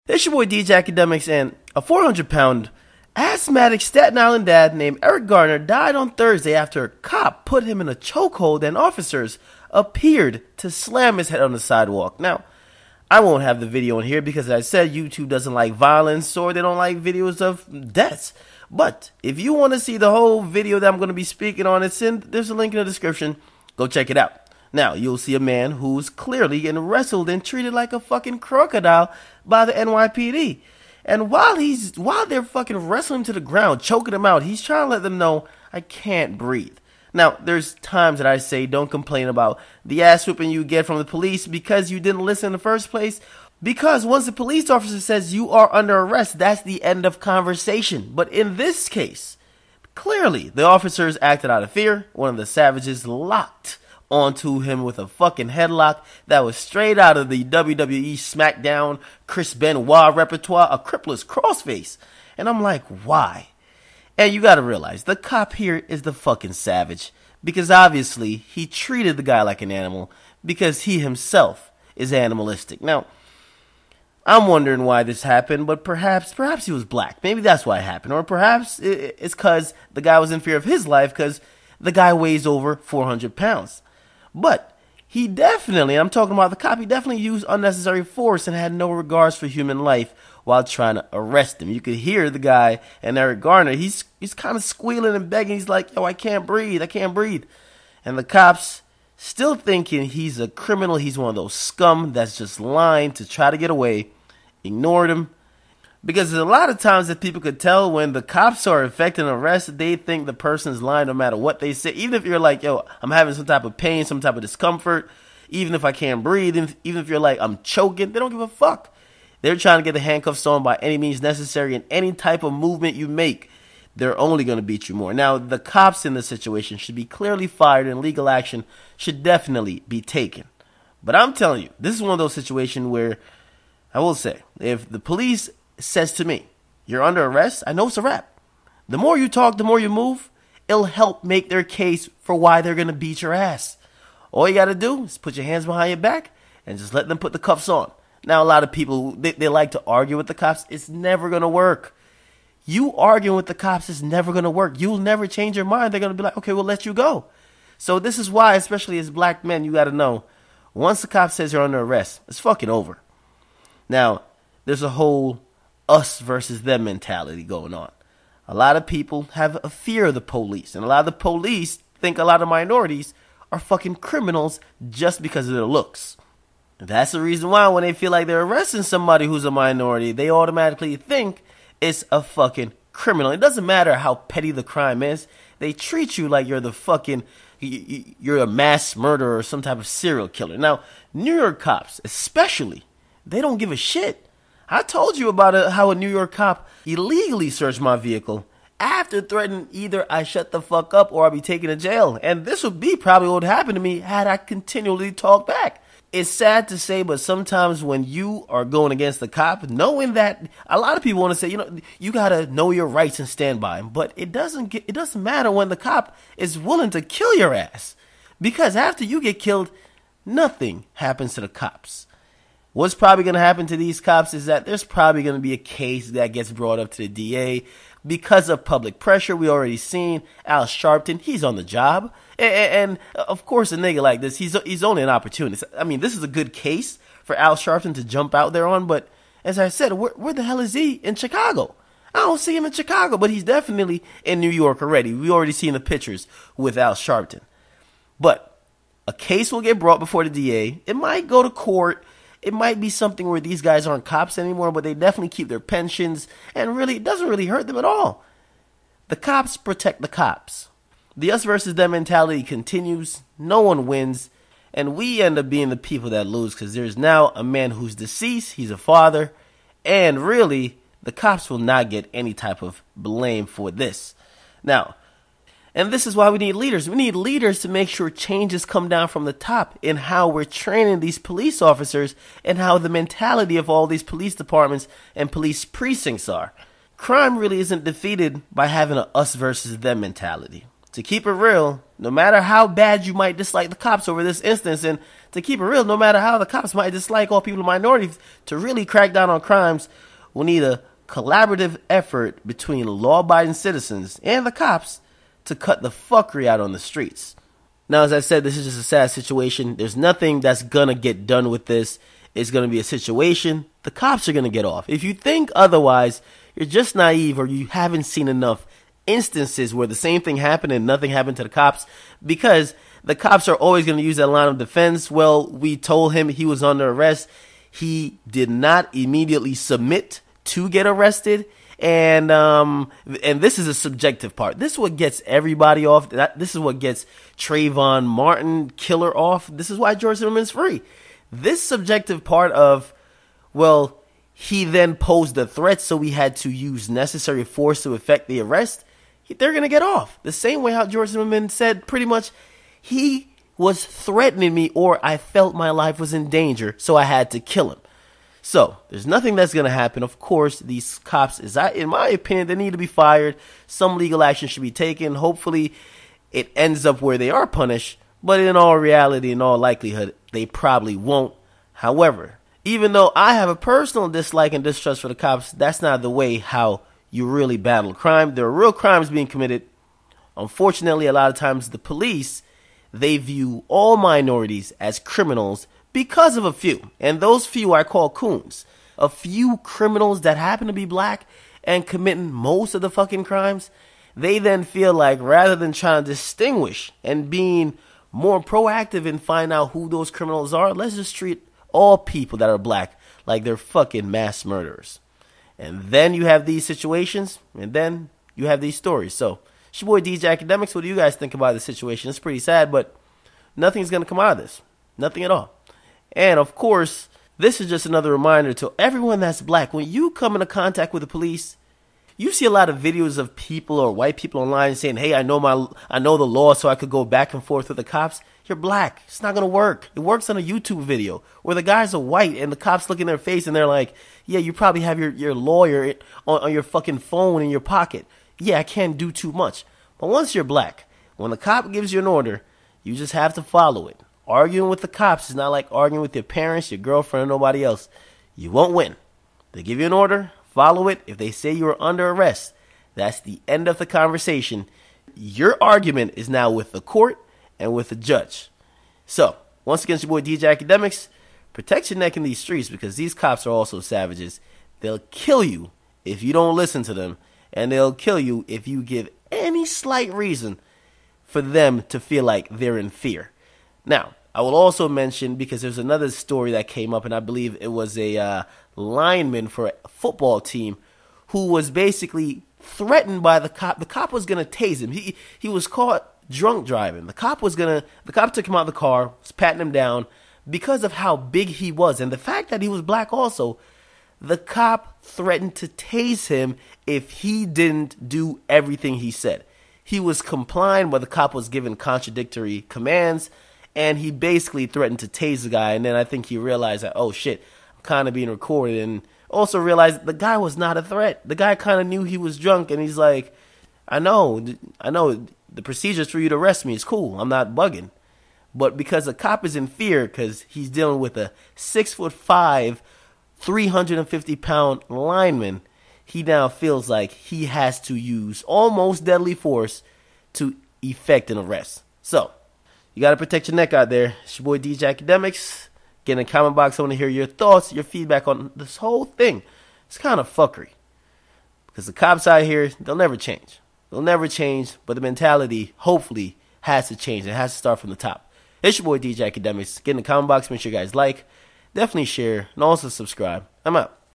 It's your boy DJ Akademiks, and a 400-pound asthmatic Staten Island dad named Eric Garner died on Thursday after a cop put him in a chokehold and officers appeared to slam his head on the sidewalk. Now, I won't have the video in here because, as I said, YouTube doesn't like violence or they don't like videos of deaths. But if you want to see the whole video that I'm going to be speaking on, there's a link in the description. Go check it out. Now, you'll see a man who's clearly getting wrestled and treated like a fucking crocodile by the NYPD. And while they're fucking wrestling him to the ground, choking him out, he's trying to let them know, I can't breathe. Now, there's times that I say don't complain about the ass whipping you get from the police because you didn't listen in the first place. Because once the police officer says you are under arrest, that's the end of conversation. But in this case, clearly the officers acted out of fear. One of the savages locked onto him with a fucking headlock that was straight out of the WWE SmackDown Chris Benoit repertoire, a crippler's crossface. And I'm like, why? And you gotta realize, the cop here is the fucking savage. Because obviously, he treated the guy like an animal because he himself is animalistic. Now, I'm wondering why this happened, but perhaps he was black. Maybe that's why it happened. Or perhaps it's because the guy was in fear of his life because the guy weighs over 400 pounds. But he definitely, I'm talking about the cop, he definitely used unnecessary force and had no regards for human life while trying to arrest him. You could hear the guy and Eric Garner, he's kind of squealing and begging. He's like, yo, I can't breathe. And the cops still thinking he's a criminal. He's one of those scum that's just lying to try to get away. Ignored him. Because there's a lot of times that people could tell when the cops are effecting an arrest, they think the person's lying no matter what they say. Even if you're like, yo, I'm having some type of pain, some type of discomfort, even if I can't breathe, even if you're like, I'm choking, they don't give a fuck. They're trying to get the handcuffs on by any means necessary, and any type of movement you make, they're only going to beat you more. Now, the cops in this situation should be clearly fired, and legal action should definitely be taken. But I'm telling you, this is one of those situations where, I will say, if the police says to me, you're under arrest, I know it's a wrap. The more you talk, the more you move, it'll help make their case for why they're going to beat your ass. All you got to do is put your hands behind your back and just let them put the cuffs on. Now, a lot of people, they like to argue with the cops. It's never going to work. You arguing with the cops is never going to work. You'll never change your mind. They're going to be like, okay, we'll let you go. So this is why, especially as black men, you got to know, once the cop says you're under arrest, it's fucking over. Now, there's a whole us versus them mentality going on. A lot of people have a fear of the police, and a lot of the police think a lot of minorities are fucking criminals just because of their looks. That's the reason why when they feel like they're arresting somebody who's a minority, they automatically think it's a fucking criminal. It doesn't matter how petty the crime is. They treat you like you're the fucking, you're a mass murderer or some type of serial killer. Now, New York cops, especially, they don't give a shit. I told you about how a New York cop illegally searched my vehicle after threatening either I shut the fuck up or I'll be taken to jail. And this would be probably what would happen to me had I continually talked back. It's sad to say, but sometimes when you are going against the cop, knowing that a lot of people want to say, you know, you got to know your rights and stand by them. But it doesn't matter when the cop is willing to kill your ass. Because after you get killed, nothing happens to the cops. What's probably going to happen to these cops is that there's probably going to be a case that gets brought up to the DA because of public pressure. We already seen Al Sharpton. He's on the job. And of course, a nigga like this, he's only an opportunist. I mean, this is a good case for Al Sharpton to jump out there on. But as I said, where the hell is he? In Chicago. I don't see him in Chicago, but he's definitely in New York already. We already seen the pictures with Al Sharpton. But a case will get brought before the DA. It might go to court. It might be something where these guys aren't cops anymore, but they definitely keep their pensions, and really, it doesn't really hurt them at all. The cops protect the cops. The us versus them mentality continues. No one wins, and we end up being the people that lose because there's now a man who's deceased. He's a father, and really, the cops will not get any type of blame for this. Now, and this is why we need leaders. We need leaders to make sure changes come down from the top in how we're training these police officers and how the mentality of all these police departments and police precincts are. Crime really isn't defeated by having a us versus them mentality. To keep it real, no matter how bad you might dislike the cops over this instance, and to keep it real, no matter how the cops might dislike all people in minorities, to really crack down on crimes, we need a collaborative effort between law-abiding citizens and the cops to cut the fuckery out on the streets. Now, as I said, this is just a sad situation. There's nothing that's gonna get done with this. It's gonna be a situation. The cops are gonna get off. If you think otherwise, you're just naive, or you haven't seen enough instances where the same thing happened and nothing happened to the cops, because the cops are always going to use that line of defense. Well, we told him he was under arrest. He did not immediately submit to get arrested. And this is a subjective part. This is what gets everybody off. This is what gets Trayvon Martin killer off. This is why George Zimmerman's free. This subjective part of, well, he then posed a threat, so we had to use necessary force to effect the arrest. They're going to get off. The same way how George Zimmerman said pretty much he was threatening me, or I felt my life was in danger, so I had to kill him. So there's nothing that's going to happen. Of course, these cops, in my opinion, they need to be fired. Some legal action should be taken. Hopefully it ends up where they are punished. But in all reality, in all likelihood, they probably won't. However, even though I have a personal dislike and distrust for the cops, that's not the way how you really battle crime. There are real crimes being committed. Unfortunately, a lot of times the police, they view all minorities as criminals because of a few. And those few I call coons. A few criminals that happen to be black and committing most of the fucking crimes, they then feel like rather than trying to distinguish and being more proactive and find out who those criminals are, let's just treat all people that are black like they're fucking mass murderers. And then you have these situations, and then you have these stories. So, it's your boy DJ Akademiks. What do you guys think about the situation? It's pretty sad, but nothing's going to come out of this. Nothing at all. And, of course, this is just another reminder to everyone that's black. When you come into contact with the police, you see a lot of videos of people or white people online saying, hey, I know the law, so I could go back and forth with the cops. You're black. It's not going to work. It works on a YouTube video where the guys are white and the cops look in their face and they're like, yeah, you probably have your lawyer on your fucking phone in your pocket. Yeah, I can't do too much. But once you're black, when the cop gives you an order, you just have to follow it. Arguing with the cops is not like arguing with your parents, your girlfriend, or nobody else. You won't win. They give you an order, follow it. If they say you are under arrest, that's the end of the conversation. Your argument is now with the court and with the judge. So, once again, it's your boy DJ Akademiks. Protect your neck in these streets, because these cops are also savages. They'll kill you if you don't listen to them, and they'll kill you if you give any slight reason for them to feel like they're in fear. Now, I will also mention, because there's another story that came up, and I believe it was a lineman for a football team who was basically threatened by the cop. The cop was going to tase him. He was caught drunk driving. The cop took him out of the car, was patting him down because of how big he was. And the fact that he was black also, the cop threatened to tase him if he didn't do everything he said. He was complying, but the cop was given contradictory commands, and he basically threatened to tase the guy. And then I think he realized that, oh shit, I'm kind of being recorded, and also realized the guy was not a threat. The guy kind of knew he was drunk, and he's like, I know, the procedures for you to arrest me is cool. I'm not bugging. But because the cop is in fear, because he's dealing with a 6'5", 350-pound lineman, he now feels like he has to use almost deadly force to effect an arrest. So, you got to protect your neck out there. It's your boy DJ Akademiks. Get in the comment box. I want to hear your thoughts, your feedback on this whole thing. It's kind of fuckery. Because the cops out here, they'll never change. They'll never change, but the mentality, hopefully, has to change. It has to start from the top. It's your boy DJ Akademiks. Get in the comment box. Make sure you guys like, definitely share, and also subscribe. I'm out.